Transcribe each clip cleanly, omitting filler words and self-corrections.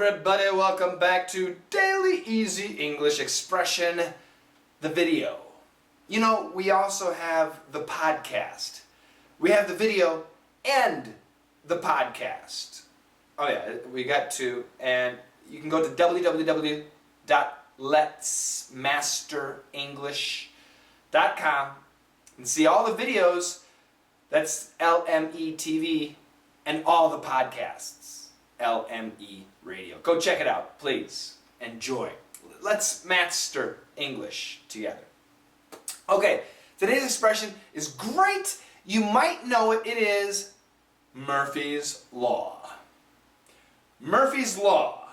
everybody, welcome back to Daily Easy English Expression, the video. You know, we also have the podcast. We have the video and the podcast. Oh yeah, we got two, and you can go to www.letsmasterenglish.com and see all the videos. That's LME TV and all the podcasts. LME Radio. Go check it out, please. Enjoy. Let's master English together. Okay, today's expression is great. You might know it. It is Murphy's Law. Murphy's Law.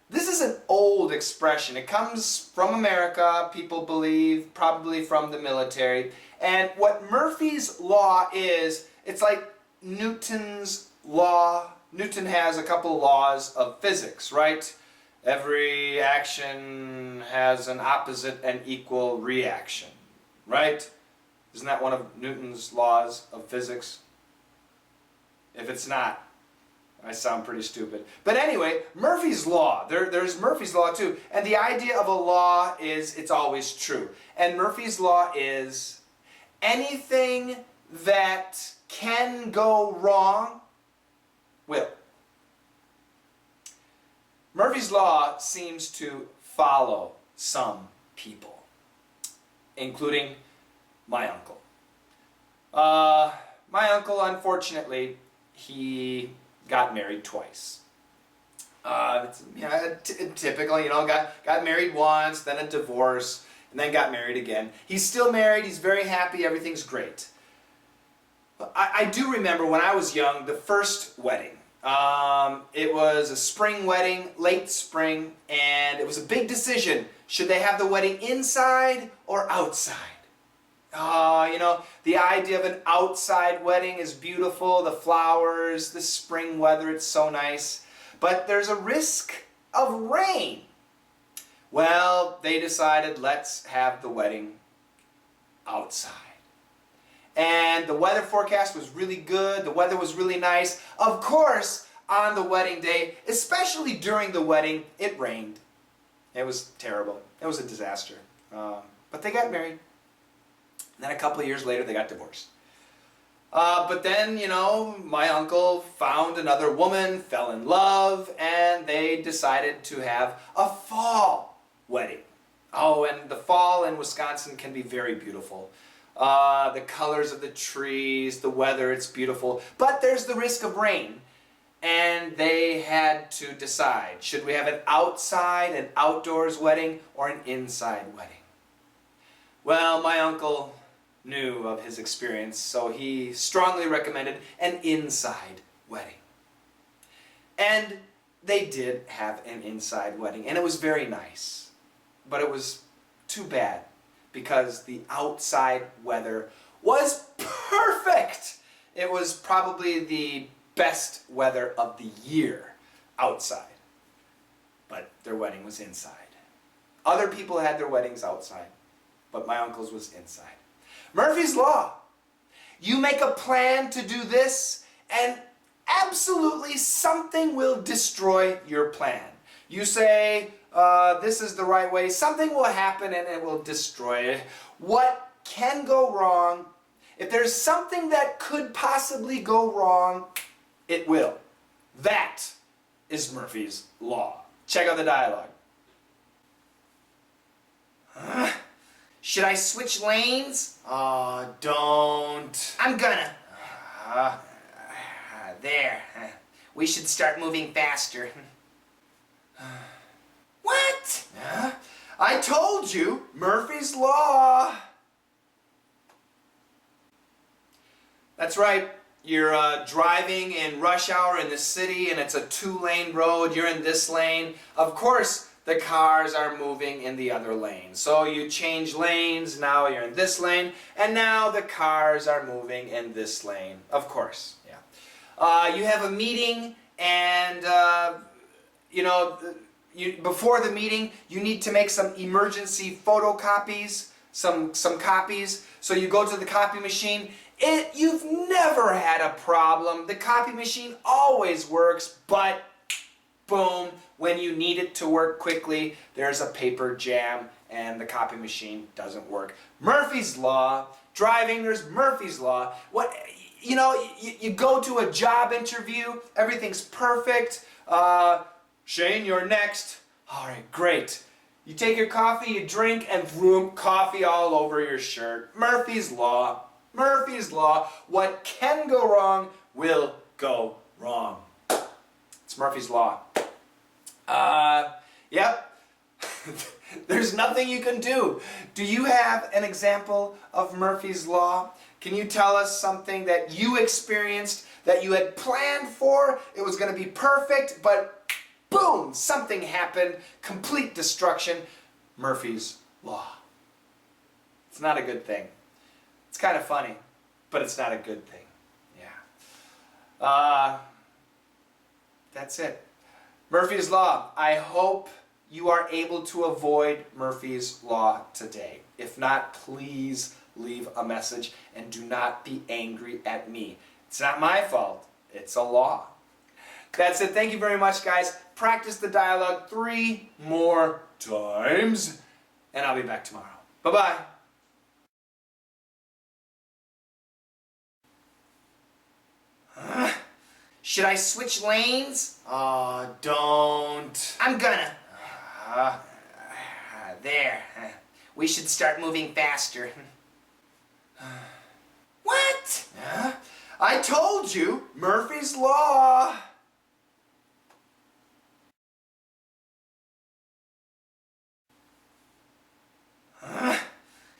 This is an old expression. It comes from America, people believe, probably from the military. And what Murphy's Law is, it's like Newton's law. Newton has a couple laws of physics, right? Every action has an opposite and equal reaction, right? Isn't that one of Newton's laws of physics? If it's not, I sound pretty stupid. But anyway, Murphy's Law. There's Murphy's Law too. And the idea of a law is it's always true. And Murphy's Law is anything that can go wrong will. Murphy's Law seems to follow some people, including my uncle. My uncle, unfortunately, he got married twice. Typical, you know, got married once, then a divorce, and then got married again. He's still married, he's very happy, everything's great. I do remember when I was young, the first wedding. It was a spring wedding, late spring, and it was a big decision. Should they have the wedding inside or outside? You know, the idea of an outside wedding is beautiful, the flowers, the spring weather, it's so nice. But there's a risk of rain. Well, they decided, let's have the wedding outside. And the weather forecast was really good, the weather was really nice. Of course, on the wedding day, especially during the wedding, it rained. It was terrible. It was a disaster. But they got married. And then a couple of years later, they got divorced. But then, you know, my uncle found another woman, fell in love, and they decided to have a fall wedding. Oh, and the fall in Wisconsin can be very beautiful. The colors of the trees, the weather, it's beautiful. But there's the risk of rain. And they had to decide, should we have an outside, an outdoors wedding, or an inside wedding? Well, my uncle knew of his experience, so he strongly recommended an inside wedding. And they did have an inside wedding, and it was very nice. But it was too bad, because the outside weather was perfect. It was probably the best weather of the year outside. But their wedding was inside. Other people had their weddings outside, but my uncle's was inside. Murphy's Law. You make a plan to do this, and absolutely something will destroy your plan. You say, this is the right way, something will happen and it will destroy it. What can go wrong? If there's something that could possibly go wrong, it will. That is Murphy's Law. Check out the dialogue. Should I switch lanes? Oh, don't. I'm gonna. There. We should start moving faster. What? I told you, Murphy's Law. That's right. You're driving in rush hour in the city and it's a 2-lane road. You're in this lane. Of course, the cars are moving in the other lane. So you change lanes, now you're in this lane, and now the cars are moving in this lane. Of course, yeah. You have a meeting and, before the meeting, you need to make some emergency photocopies, some copies. So you go to the copy machine. You've never had a problem. The copy machine always works, but boom, when you need it to work quickly, there's a paper jam and the copy machine doesn't work. Murphy's Law, driving, there's Murphy's Law. You go to a job interview, everything's perfect. Shane, you're next. All right, great. You take your coffee, you drink, and vroom, coffee all over your shirt. Murphy's Law. Murphy's Law. What can go wrong will go wrong. It's Murphy's Law. Yep. There's nothing you can do. Do you have an example of Murphy's Law? Can you tell us something that you experienced, that you had planned for? It was going to be perfect, but boom, something happened. Complete destruction. Murphy's Law. It's not a good thing. It's kind of funny, but it's not a good thing. Yeah. That's it. Murphy's Law. I hope you are able to avoid Murphy's Law today. If not, please leave a message and do not be angry at me. It's not my fault. It's a law. That's it. Thank you very much, guys. Practice the dialogue 3 more times, and I'll be back tomorrow. Bye-bye. Should I switch lanes? Don't. I'm gonna. There. We should start moving faster. What? I told you, Murphy's Law.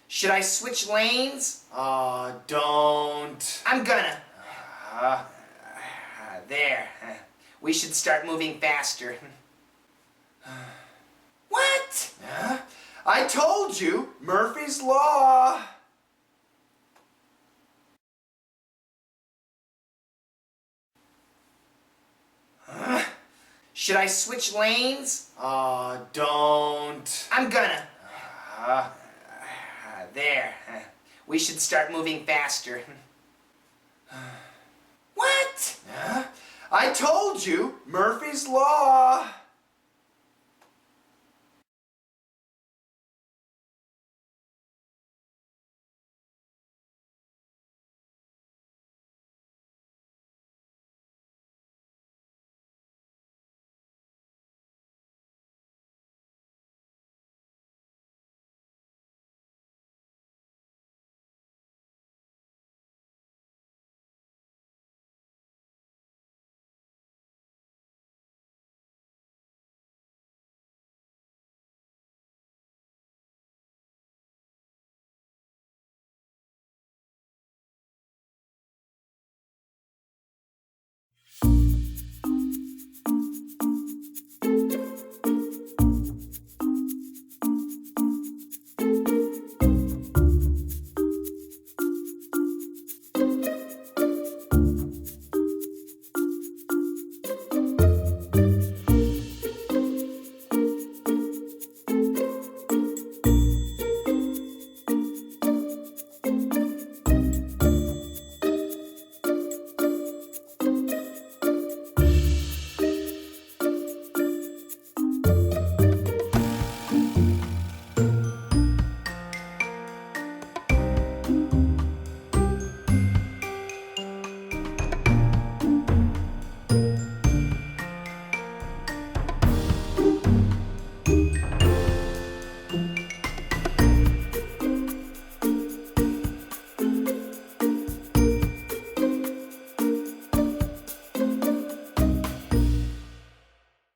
Should I switch lanes? Don't. I'm gonna. There. We should start moving faster. What? I told you, Murphy's Law. Should I switch lanes? Don't. I'm gonna. There. We should start moving faster. What? I told you, Murphy's Law.